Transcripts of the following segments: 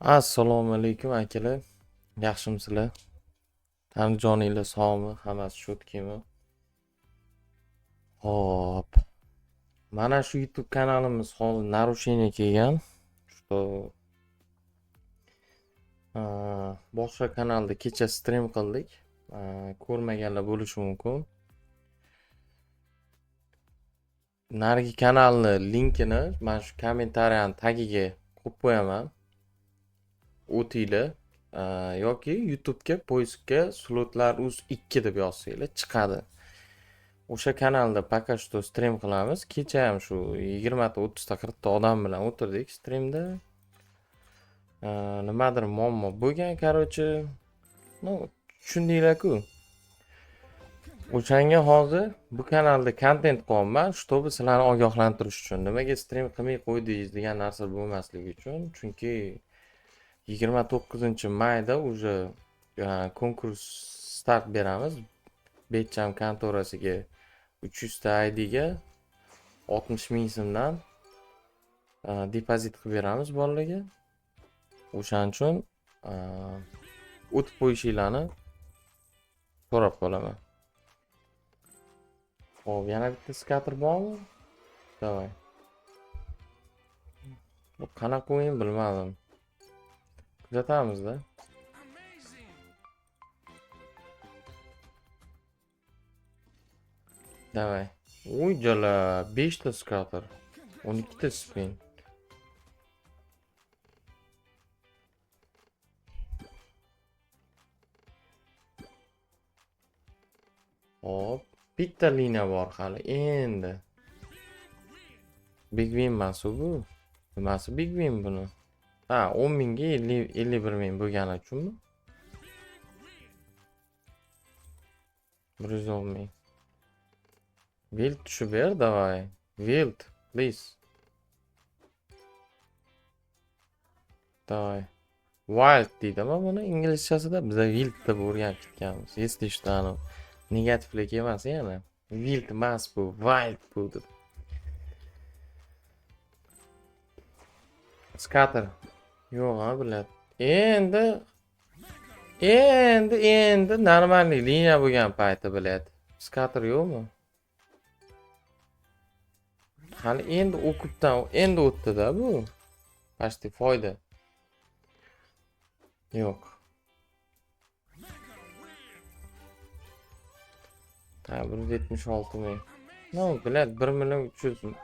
Assalomu alaykum akalar. Yaxshimisizlar? Tanijoninlar sog'mi? Hammasi sho'tkimi? Hop. Mana shu YouTube kanalimiz hozir narushение kelgan. Что boshqa kanalda kecha stream qildik. Ko'rmaganlar bo'lishi mumkin. Narigi kanalni linkini mana shu kommentariyani tagiga qo'yib qo'yaman. O'tinglar. Yoki YouTube'ga poyskga slotlar.uz2 deb yozsanglar chiqadi. O'sha kanalda пока что stream qilamiz. Kecha ham shu 20 ta 30 ta 40 ta odam bilan o'tirdik streamda. Nimadir muammo bo'lgan, короче. Ну, tushundinglar-ku. O'shanga hozir bu kanalda kontent qilyapman, чтобы sizlarni ogohlantirish uchun. Nimaga stream qilmay qo'ydingiz degan narsa bo'lmasligi uchun. Chunki 29-mayda уже konkurs start beramiz. Betcham kontorasiga 300 ta IDga 60 ming so'mdan depozit qilib beramiz bolalarga. O'shaning uchun o'tib qo'yishinglarni so'rab qolaman. Xo'p, yana bitta skater bormi? Davay. Bu qanaqa o'yin bilmadim. Kuzatamizda. Davay. Uy jala 5 ta skater, 12 ta spin. Hop, bitta liniya bor hali endi. Big win masu bu. Nimasi big win buni? 10 mingga 51 ming bo'lgani uchunmi? 110 ming. Wild tushib ber, davay. Wild, please. Davay. Wild deydimi buni inglizchasida? Biz wild deb o'rganib ketganmiz. Если что, negativlik emas yana. Wild emas bu, wild bu deb. Scatter. Yo'q, biladi. Endi normalniy liniya bo'lgan payti biladi. Scatter yo'qmi? Hali endi o'qibdan endi o'tdi-da bu. Почти foyda. Yo'q. Ha, 176 ming. No, biladi 1 million 300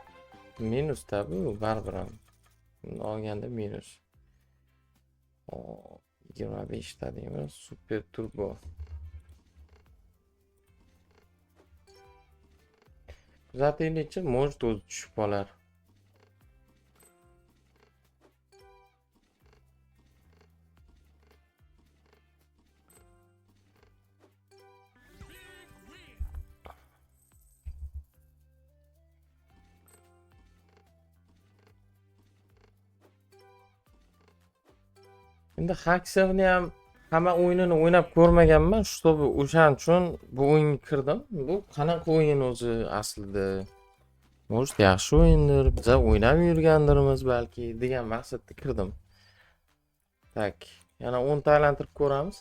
minus da bu baribir ham. Olganda minus. 25 ta deymiz. Super turbo. Kuzatinglarchi, может o'zi tushib qolar. Endi Haxerni ham hamma o'yinini o'ynab ko'rmaganman, чтобы o'shaning uchun bu o'yinga kirdim. Bu qanaqa o'yin o'zi aslida? Может, yaxshi o'yindir, biz o'ynab yurgandirmiz balki degan maqsadda kirdim. Tak, yana 10 ta aylantirib ko'ramiz.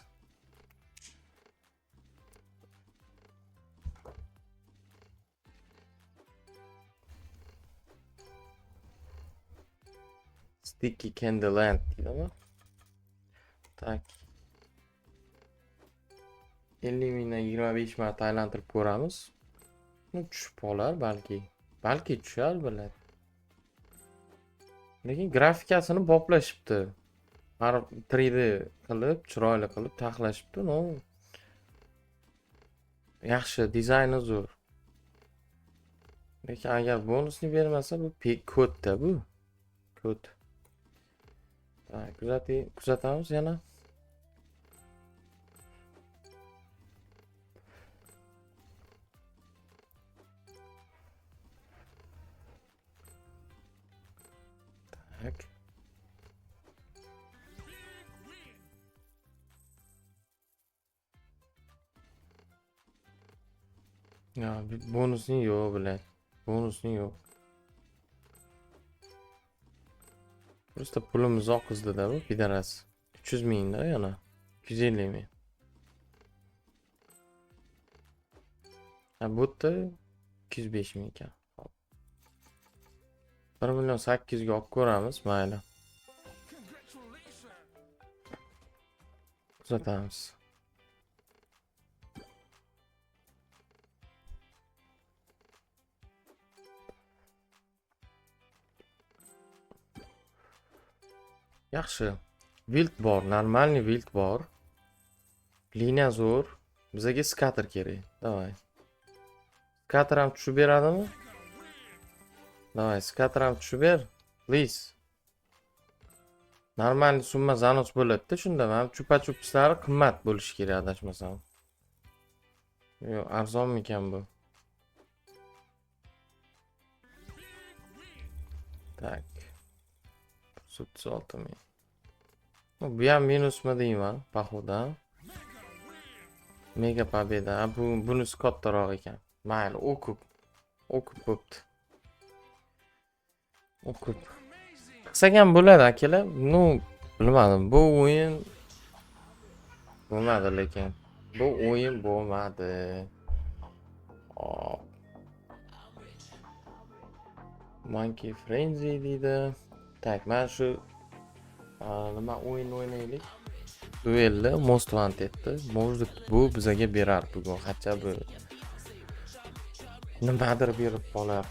Sticky Candleland deydimi? Tak. 50 mingdan 25 marta aylantirib ko'ramiz. Tushib qolar balki. Balki tushar biladi. Lekin grafikasini boplashibdi. Har 3D qilib, chiroyli qilib taxlashibdi. No. Yaxshi, dizayni zo'r. Lekin agar bonusni bermasa bu kodda bu. Kod. Kuzatamiz yana. Tak. Ya, bonusni yo'q biladi. Bonusni yo'q. Просто pulimizni oqizdida bu pidaras. 300 mingda yana. 250 ming. Ha bu yerda 205 ming ekan. 1 million 800 ga olib ko'ramiz, mayli. Uzatamiz. Yaxshi. Wild bor, normalniy wild bor. Liniya zo'r. Bizga skater kerak. Davay. Skater ham tushib beradimi? Davay, skater ham tushib ber. Please. Normalniy summa zanos bo'ladi-da, shunda ham chupa-chupislari qimmat bo'lishi kerak, adashmasam. Yo'q, arzonmikan bu? Tak. 36 ming. Bu ham minusmi deyman, paxuda. Mega pobeda. Bunisi kattaroq ekan. Mayli, o'kib bo'pti. O'kib. Qilsak ham bo'ladi, akalar. Nu, bilmadim. Bu o'yin bo'lmadi lekin. Bu o'yin bo'lmadi. Hop. Monkey Frenzy deydi. Tak, men shu nima o'yin o'ynaylik. Duelni Most Wanted'ni. Может, bu bizga berar bugun. Qancha bu nimadir berib qolar.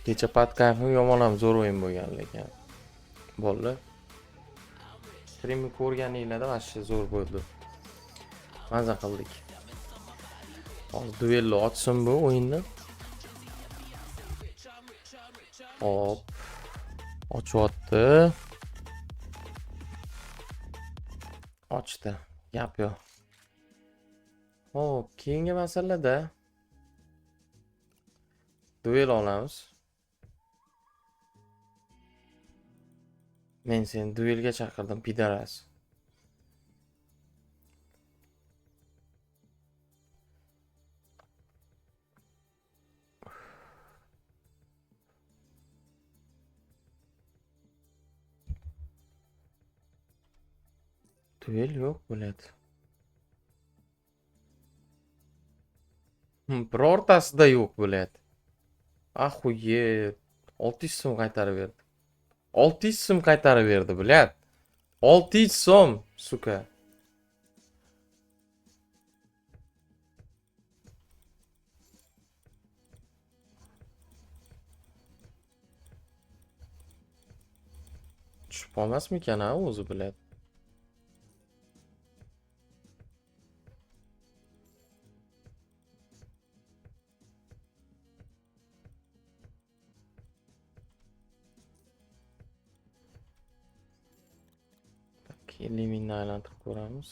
Kecha Patkayfim yomon ham zo'r o'yin bo'lgan lekin. Bo'ldi. Streamni ko'rganinglarda vashshi zo'r bo'ldi. Maza qildik. Hozir duelni ochsin bu o'yinni. Hop. Ochyapti. Ochdi. Gap yo'q. Hop, keyingi masalada duel olamiz. Men seni duelga chaqirdim, pidaras. Duel yo'q bo'ladi. Birortasida yo'q bo'ladi. Ahuyet. 600 so'm qaytarib berdi. 600 so'm qaytarib berdi, bilat. 600 so'm, suka. Tushib qolmasmikan ha o'zi, bilat. Eliminni aylantirib ko'ramiz.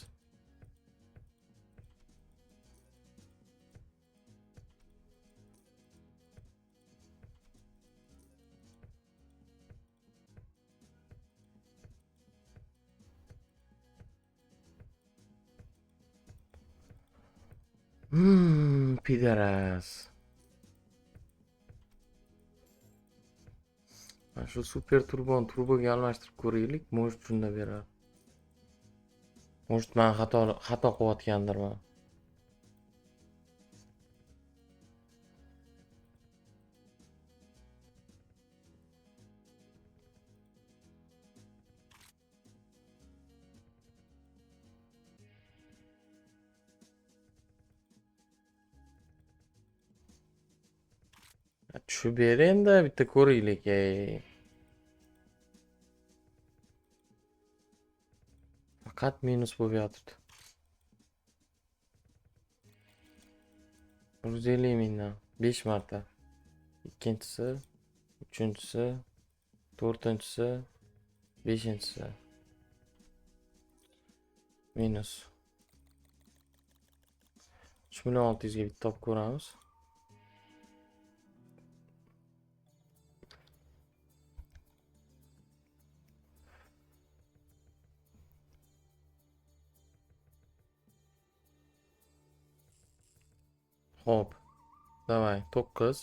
Pidaras. Mana shu super turboga almashtirib ko'raylik, может shunda berar. Может men xato qilayotgandirman. Tushib ber endi, bitta ko'raylik. Faqat minus bo'lib yotibdi. 150 mingdan 5 marta. Ikkinchisi, uchinchisi, to'rtinchisi, beshinchisi. Minus. 3 million 600 ga bitta olib ko'ramiz. Hop. Davay, 9.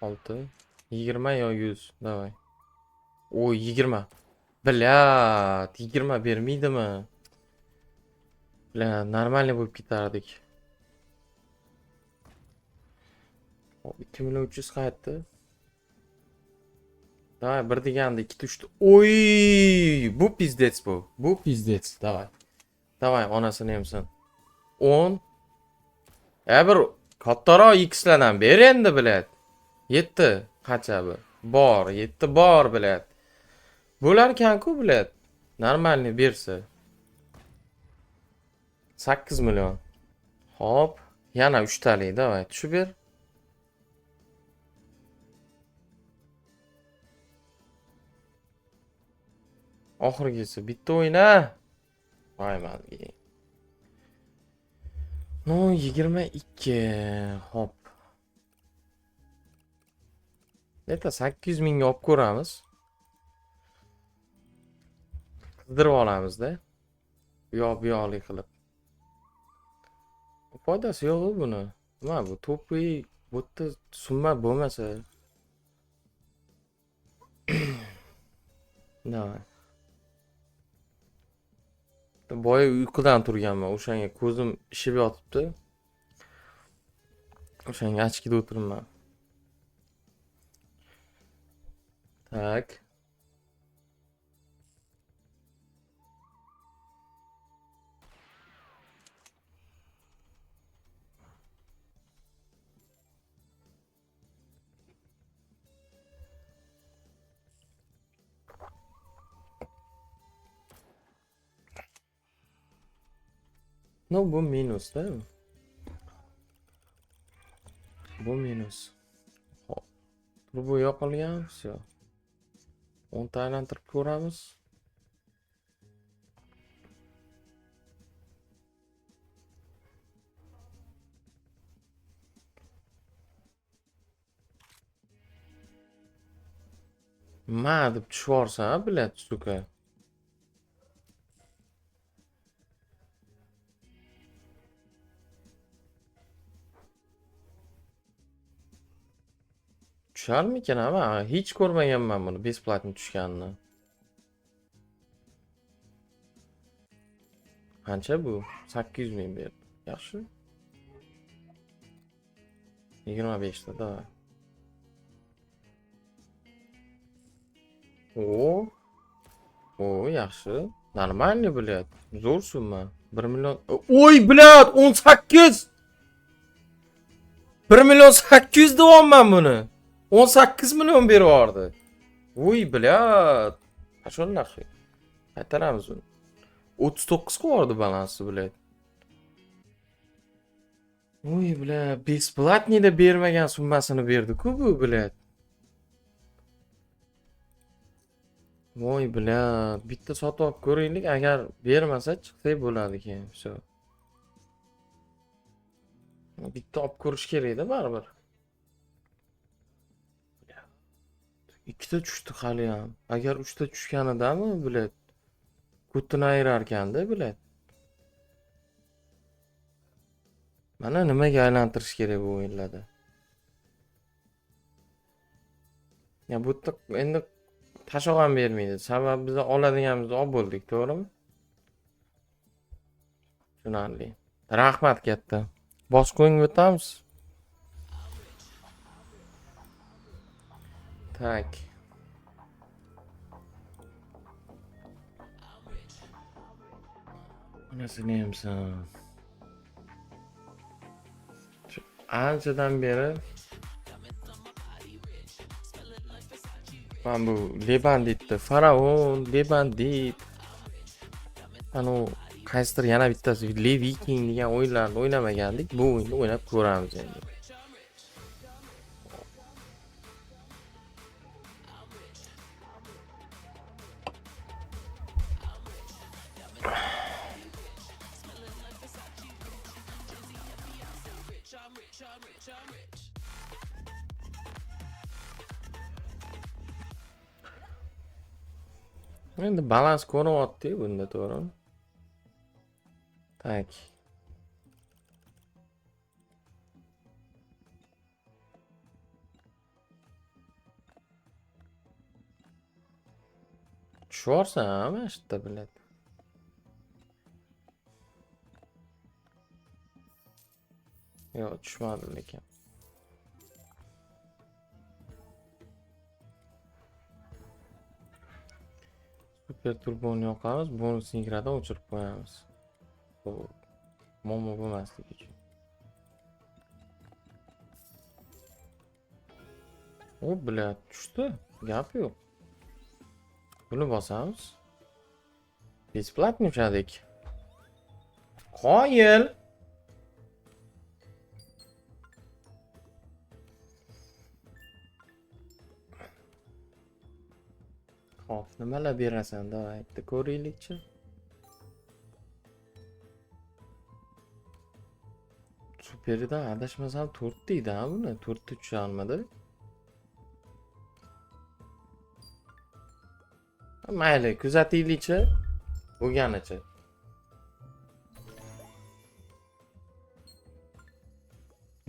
6 20 yo 100 davay. O 20. Bilyat 20 bermaydimi? Bilyat normalniy bo'lib ketardik. Hop 2 million 300 qaytdi. Davay bir deganda 2 tushdi. Oy, bu pizdets bu. Bu pizdets. Davay. Davay onasini yemsin. 10. Bir kattaroq x'lardan ber endi bilat. 7 qancha bu? Bor, 7 bor bilat. Bo'larkan-ku bilat. Normalniy bersa. 8 million. Hop, yana 3 talik davay tushib ber. Oxirgisi bitta o'yna. Voyman. No 22. Hop. Neta 800 mingga olib ko'ramiz. Qizdirib olamiz-da. Bu yoqli qilib. Foydasi yo'q buni. Nima bu? To'piy bu yerda summa bo'lmasa. Nima? Boya uyqudan turganman. O'shanga ko'zim ishib yotibdi. O'shanga achkida o'tiribman. Tak. No bu minus da. Bu minus. Hop. Turbo yoqilgan, все. 10 ta aylantirib ko'ramiz. Ma deb tushvorsa, bilat, suka. Tusharmikan ama hiç ko'rmaganman buni besplatni tushganini. Qancha bu? 800 ming berdi. Yaxshi. 25 ta da. O yaxshi. Normalniy bilat. Zo'r summa. 1 million. Oy bilat 18. 1 million 800 deyapman buni. 18 million berib yubordi. Voy bilat. Qachon naxi? Qaytaramiz uni. 39 qo'yardi balansi bilat. Voy bilat, besplatniyda bermagan summasini berdi-ku bu bilat. Voy bilat, bitta sotib olib ko'raylik, agar bermasa chiqsak bo'ladi keyin. Все. Bitta olib ko'rish kerak-da baribir. Ikkita tushdi hali ham. Agar 3 ta tushganidami bilat. Kutini ayirarkan-da bilat. Mana nimaga aylantirish kerak bu o'yinlarda? Ya bu yerda endi tashoq ham bermaydi. Sababi biz oladiganimizni olib bo'ldik, to'g'rimi? Tushunarli. Rahmat katta. Bosqo'ying o'tamiz. Tak. Nasıl yemsem? Anchadan beri ben bu Lebandit'ti. Faraon, Lebandit. Ano qaysidir yana bittasi Le Viking degan o'yinlarni o'ynamagandik. Bu o'yinni o'ynab ko'ramiz endi. Endi balans ko'ryapti bunda, to'g'rimi? Tak. Tushyapsan mana shu yerda bilet. Yo'q, tushmadi lekin. Super turboni yoqamiz, bonusni igradan o'chirib qo'yamiz. Bu muammo bo'lmasligi uchun. O, bilet tushdi. Gap yo'q. Buni bosamiz. Besplatniy ushadik. Qoyil. Xo'p, nimalar berasan? Davay, bitta ko'raylikchi. Superidan adashmasam 4 deydi ha buni. 4 tusha olmadi. Mayli, kuzataylikchi. Bo'lganicha.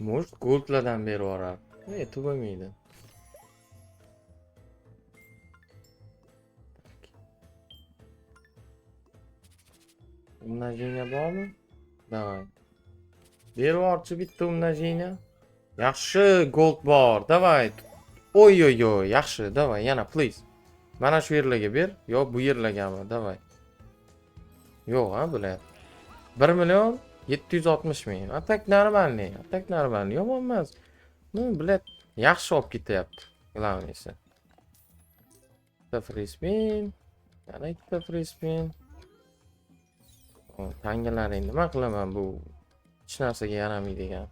Может, goldlardan berib yuborar. Yetib bo'lmaydi. Umnожение bormi? Davay. Berib yuborchi bitta umnожение. Yaxshi, gold bor. Davay. Oy oy oy, yaxshi. Davay, yana please. Mana shu yerlarga ber. Yo, bu yerlargami? Davay. Yo'q, ha, bular. 1 million 760 ming. Atak normalniy. Atak normalniy. Yomon emas. Ну, блядь, yaxshi olib ketyapti. Главныйsi. Bitta free spin. Yana ikkita free spin. Tangalaring nima qilaman bu hech narsaga yaramaydigan.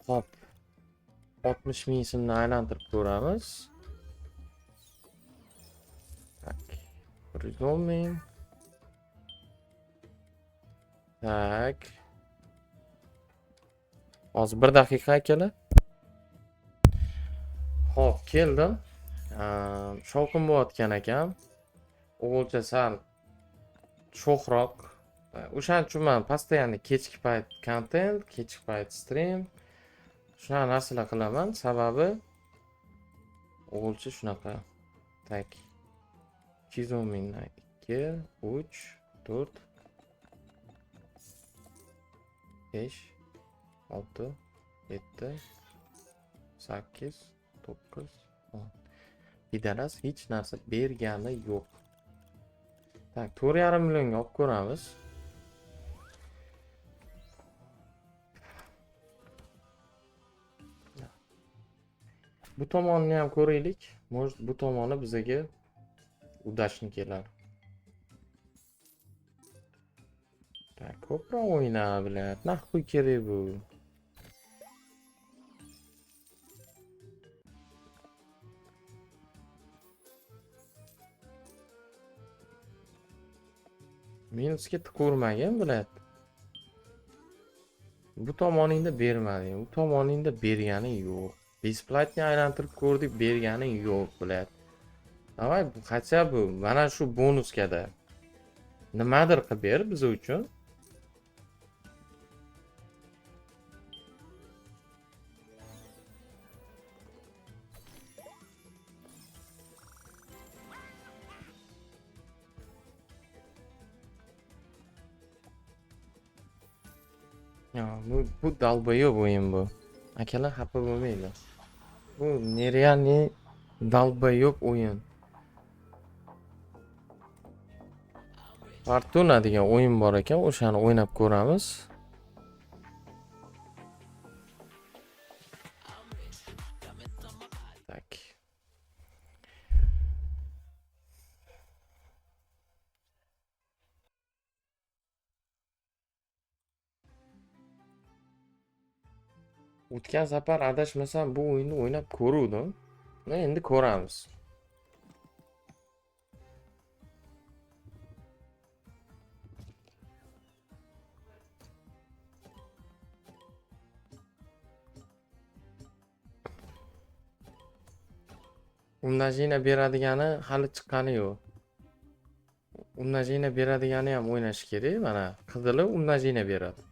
Hop. 60 ming so'mni aylantirib ko'ramiz. Tak. 110 ming. Tak. Hozir 1 daqiqa akalar. Hop, keldim. Shovqin bo'layotgan ekan. O'g'ilcha sal sho'xroq. O'shaning uchun men постоянно kechki payt content, kechki payt stream shunaqa narsalar qilaman. Sababi o'g'ilcha shunaqa. Tak. 210 mingdan 2, 3, 4, 5, 6, 7, 8, 9, 10. Bidaras hech narsa bergani yo'q. Tak, 4,5 millionga olib ko'ramiz. Bu tomonni ham ko'raylik. Может, bu tomoni bizga udashni kelar. Tak, ko'proq o'yna bilat. Nahvoy kerak bu. Minusga tiqurmagin bilat. Bu tomoningda bermading. Bu tomoningda bergani yo'q. Besplatniy aylantirib ko'rdik, bergani yo'q bilat. Davay, bu qacha bu? Mana shu bonuskada. Nimadir qilib ber biz uchun. Ya, bu dalboyob o'yin bu. Akalar xafa bo'lmaydi. Bu nerealniy dalboyob o'yin. Fortuna degan o'yin bor ekan, o'shani o'ynab ko'ramiz. Tak. O'tgan safar adashmasam bu o'yinni o'ynab ko'ruvdim. Endi ko'ramiz. Umnожение beradigani hali chiqqani yo'q. Umnожение beradigani ham o'ynash kerak. Mana qizili umnожение beradi.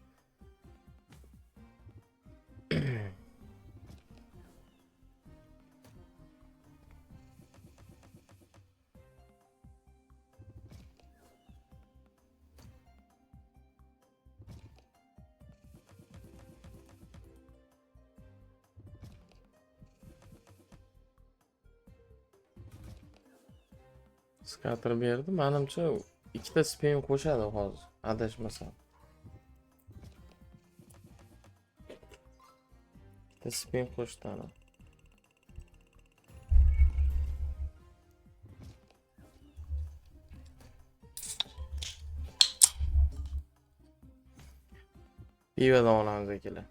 Skater berdi. Menimcha ikkita spin qo'shadi hozir. Adashmasam. Ikkita spin qo'shdi ana. Pivodan olamiz akalar.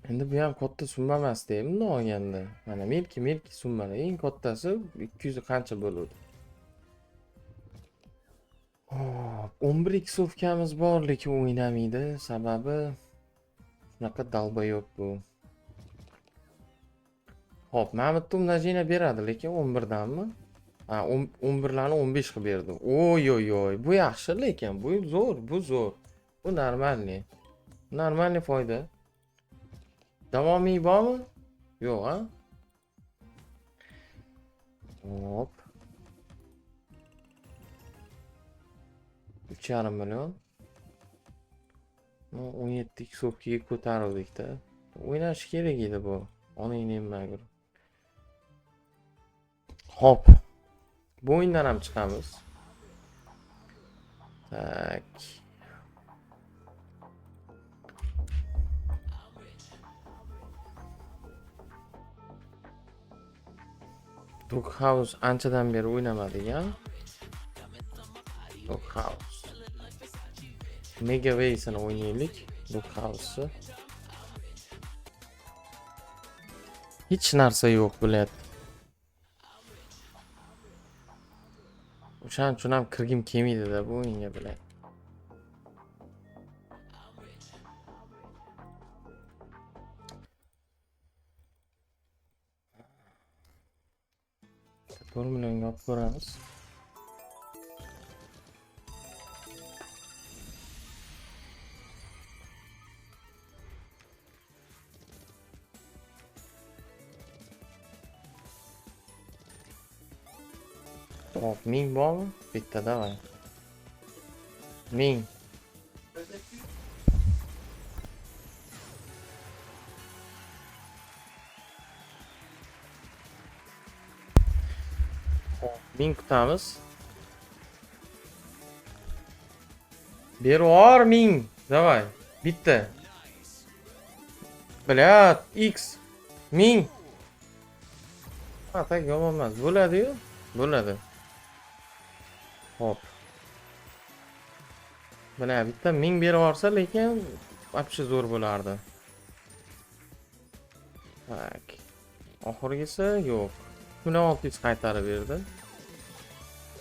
Endi bu ham katta summa emas deymi olganda. Mana milki summalar eng kattasi 200 qancha bo'ladi? Hop, 11 xofkamiz bor, lekin o'ynamaydi. Sababi shunaqa dalbayob bu. Hop, mana bitta umnajeniya beradi, lekin 11 danmi? Ha, 11 larni 15 qilib berdi. Oy, bu yaxshi, lekin bu zo'r. Bu normalniy. Normalniy foyda. Davomiy bormi? Yo'q, ha? Hop. 3,5 million. 17 xofkaga ko'tarildik-da. O'ynash kerak edi bu. Oningni mag'rur. Hop. Bu o'yindan ham chiqamiz. Tak. Doghouse anchadan beri o'ynamadik, ha? Doghouse. Mega Ways'ini o'ynaylik. Doghouse'ni. Hech narsa yo'q, bilet. O'shaning uchun ham kirgim kelmaydi-da bu o'yinga, bilet. Bir millionga olib ko'ramiz. Hop, 1000 bormi? Bitta davay. 1000. Hop, 1000 kutamiz. Beror 1000. Davay. Bitta. Blyat, X 1000. Ha, tak yomon emas. Bo'ladi-yu. Bo'ladi. Hop. Mana bitta 1000 berib olsa, lekin вообще zo'r bo'lardi. Tak. Oxirgisi yo'q. 1600 qaytarib berdi.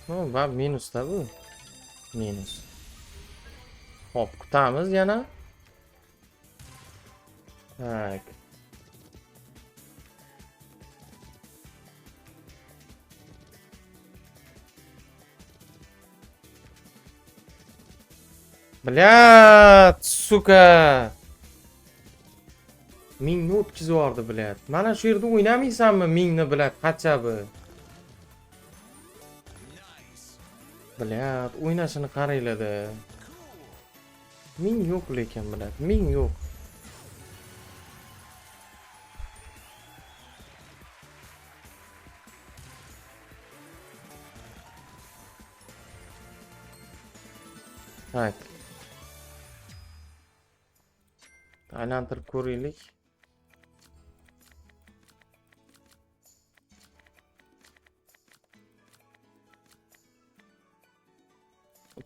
Va minusda bu. Minus. Hop, kutamiz yana. Tak. Blyat, suka. 1000 o'tkazib yubordi, blyat. Mana shu yerda o'ynamaysanmi 1000 ni, blyat, qachabi. Blyat, o'ynashini qaranglar-da. 1000 yo'q lekin, blyat, 1000 yo'q. Tak. Aylantirib ko'raylik.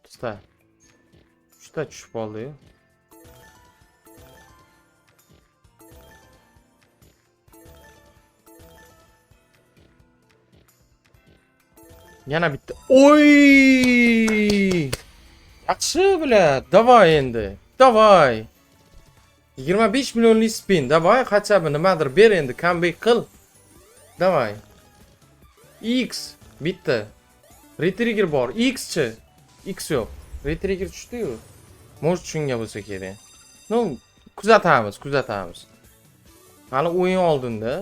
Usta. Uchta tushib qoldi-yu. Yana bitta. Oy! Yaxshi, bilat. Davay endi. Davay. 25 millionlik spin. Davay, qachabi nimadir ber endi, comeback qil. Davay. X bitta. Retrigger bor. X-chi. X yo'q. Retrigger tushdi-yu. Может shunga bo'lsa kerak. No, kuzatamiz. Hali o'yin oldinda.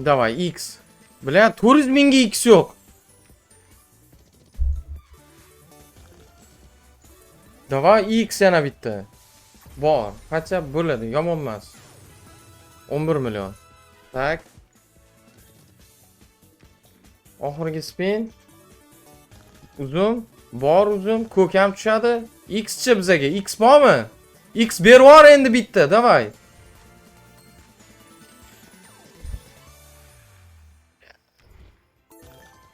Davay X. Bilan 400 mingga X yo'q. Davay X yana bitta. Bor. Qancha bo'ladi? Yomon emas. 11 million. Tak. Oxirgi spin. Uzun. Bor uzun. Ko'k ham tushadi. X chi bizaga. X bormi? X berib yubor endi bitta. Davay.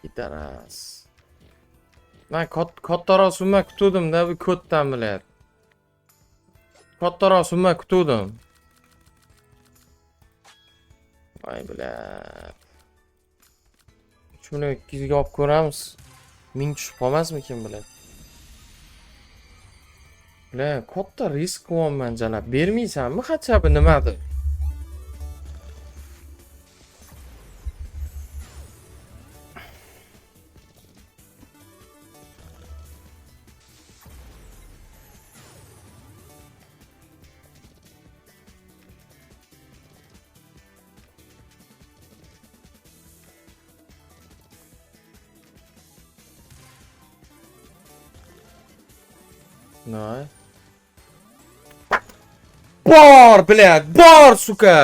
Gitaras. Men kattaroq summa kutuvdim-da, bu koddan biladi. Kattaroq summa kutuvdim. Voy bilad. 3200 ga olib ko'ramiz. 1000 tushib qolmasmi kim biladi. Bilan katta risk qilyapman jalab. Bermaysanmi xachabi nimadir? Nay. Bor bilat, bor suka.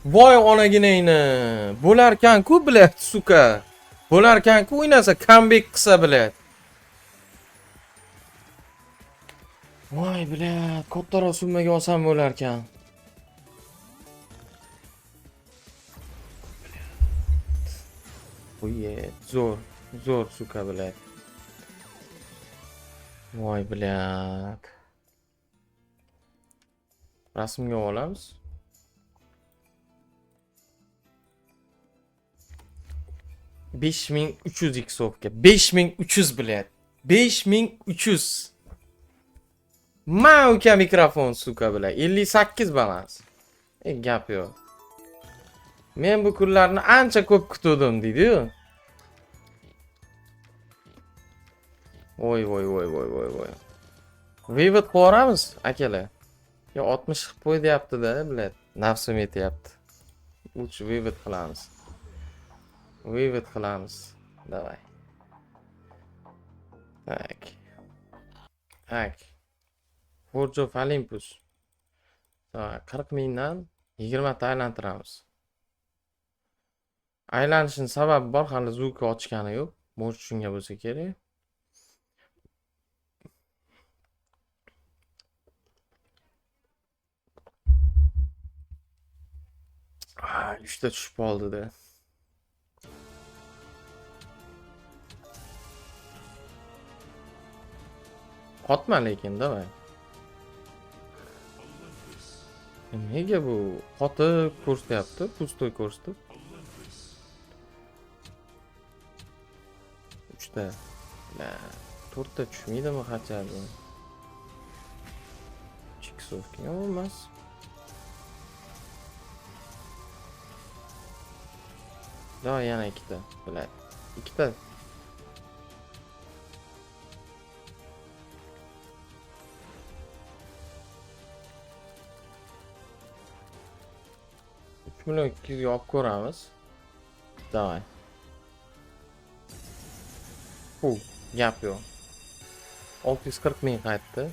Voy onaginayni. Bo'larkan-ku bilat suka. Bo'larkan-ku o'ynasa comeback qilsa bilat. Voy bilat, kattaroq summaga olsam bo'larkan. Oye, zo'r suka bilat. Voy bilat. Rasmga olamiz. $5300 $5300 bilat. 5300. Mauka mikrofon suka bilan 58 balans. Gap yo'q. Men bu kunlarni ancha ko'p kutuvdim deydi-yu. Voy. Vivid qo'ramiz akalar. Yo 60 qilib qo'y deyapti-da, bilat. Nafsim yetyapti. Uch vivid qilamiz. Vivid qilamiz. Davay. Tak. Forge of Olympus. 40 mingdan 20 ta aylantiramiz. Aylanishning sababi bor, hali zulka ochgani yo'q. Mo'j shunga bo'lsa kerak. Uchta tushib qoldi-da. Qotma lekin, davay. Nega bu qotib ko'rsatyapti? Pustoy ko'rsatib. 3 ta. 4 ta tushmaydimi xachabi? Chiksovka emas. Da yana 2 ta. Bilat. 2 ta. Buni 200 ga olib ko'ramiz. Davay. Gap yo'q. 640 ming qaytdi.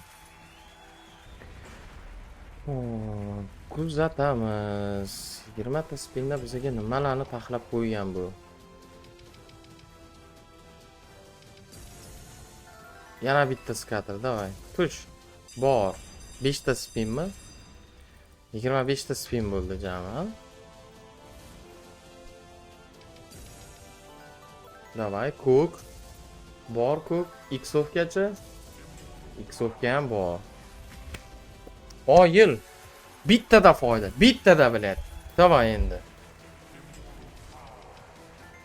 Kuzatamiz. 20 ta spinda bizga nimalarni taxlab qo'ygan bu? Yana bitta skater, davay. Tush. Bor. 5 ta spinmi? 25 ta spin bo'ldi jami. Davay, ko'k. Bor ko'k. X-ovgacha. X-ovga ham bor. Oyil. Bittada foyda. Bittada bilat. Davay endi.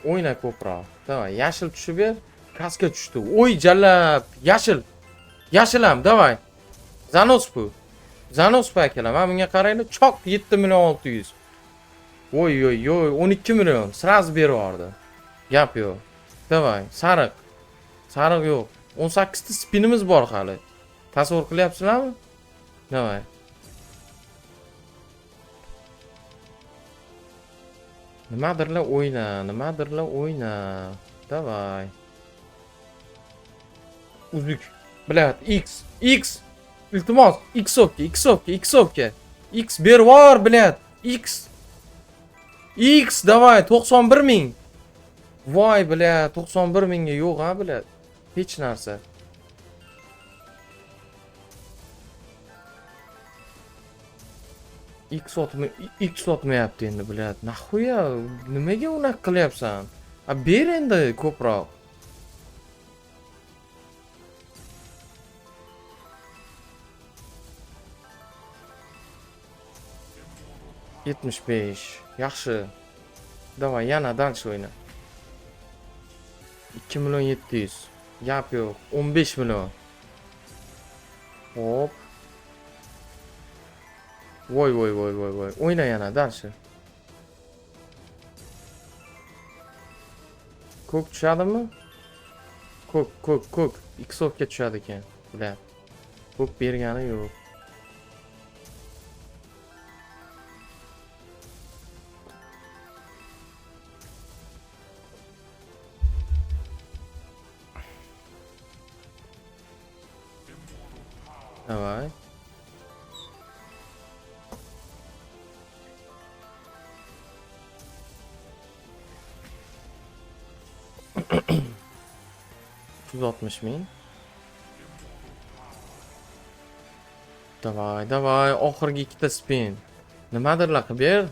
O'yna ko'proq. Davay, yashil tushib ber. Kaska tushdi. O'y jallab. Yashil. Yashil ham, davay. Zanos bu. Zanos akalar. Mana bunga qaranglar. Choq 7 million 600. Oy 12 million. Sraz berib Gap yo'q. Davay, sariq. Sariq yo'q. 18 ta spinimiz bor hali. Tasavvur qilyapsizlarmi? Davay. Nimadirlar o'yna. Davay. Uzuk. Bilat, X. İltimos, X ber var bilat. X davay 91 ming. Voy bilat, 91 mingga yo'q ha bilat. Hech narsa. X sotmayapti endi bilat. Naxuya, nimaga unaqa qilyapsan? Ber endi ko'proq. %75. Yaxshi. Davay, yana dalshi o'yna. 2 milyon 700. Gap yo'q. 15 milyon. Hop. Voy. O'yna yana dalshi. Ko'k tushadimi? Ko'k. X'ga tushadi ekan. Bilat. Ko'k bergani yo'q. Давай. $160 ming. Davay. Oxirgi ikkita spin. Nimadirlar qilib ber.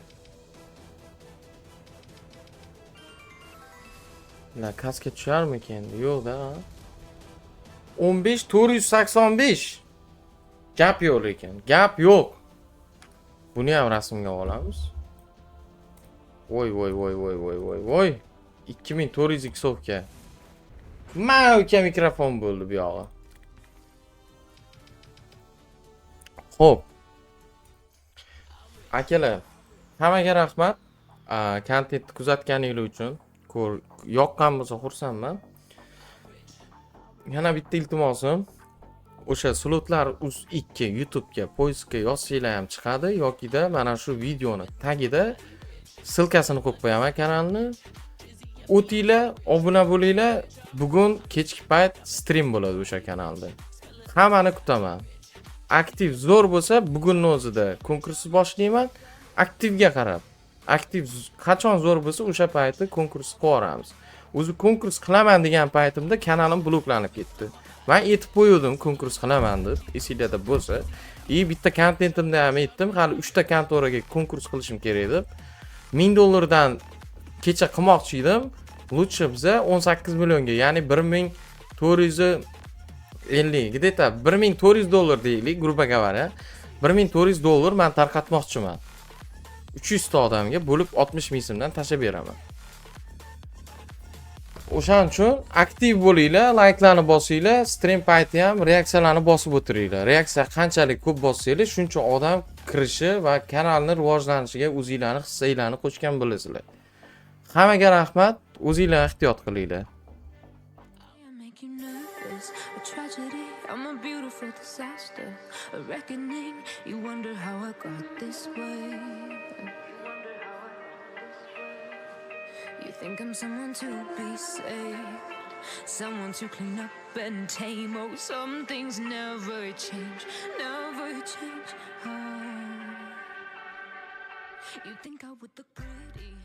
La kaska tusharmikan? Yo'q-da. 15485. Gap yo'q lekin. Gap yo'q. Buni ham rasmga olamiz. Voy. 2400 x'ga. Mavka mikrofon bo'ldi bu yog'i. Xo'p. Akalar, hammaga rahmat. Kontentni kuzatganingiz uchun. Yoqqan bo'lsa xursandman. Yana bitta iltimosim. O'sha slotlar uz2 YouTube'ga poiskga yozsanglar ham chiqadi yokida mana shu videoni tagida silkasini qo'yib qo'yaman kanalni. O'tinglar, obuna bo'linglar. Bugun kechki payt stream bo'ladi o'sha kanalda. Hammani kutaman. Aktiv zo'r bo'lsa, bugunning o'zida konkursni boshlayman. Aktivga qarab. Aktiv qachon zo'r bo'lsa, o'sha paytda konkursni qo'yamiz. O'zi konkurs qilaman degan paytimda kanalim bloklanib ketdi. Men aytib qo'ydim konkurs qilaman deb, esingizda bo'lsa. Bitta kontentimda ham aytdim, hali 3 ta kontoraga konkurs qilishim kerak deb. $1000 kecha qilmoqchi edim. Lutcha biza 18 millionga, ya'ni 1450, где-то $1400 deylik, грубо говоря. $1400 men tarqatmoqchiman. 300 ta odamga bo'lib 60 ming so'mdan tashab beraman. O'shaning uchun aktiv bo'linglar, layklarni bosinglar, stream payti ham reaksiyalarni bosib o'tiringlar. Reaksiya qanchalik ko'p bossanglar, shuncha odam kirishi va kanalni rivojlanishiga o'zingizlarning hissanglarni qo'shgan bo'lasizlar. Hammaga rahmat, o'zingizlar ehtiyot qilinglar. You think I'm someone to be saved, someone to clean up and tame. Oh, some things never change. Oh. You think I would look pretty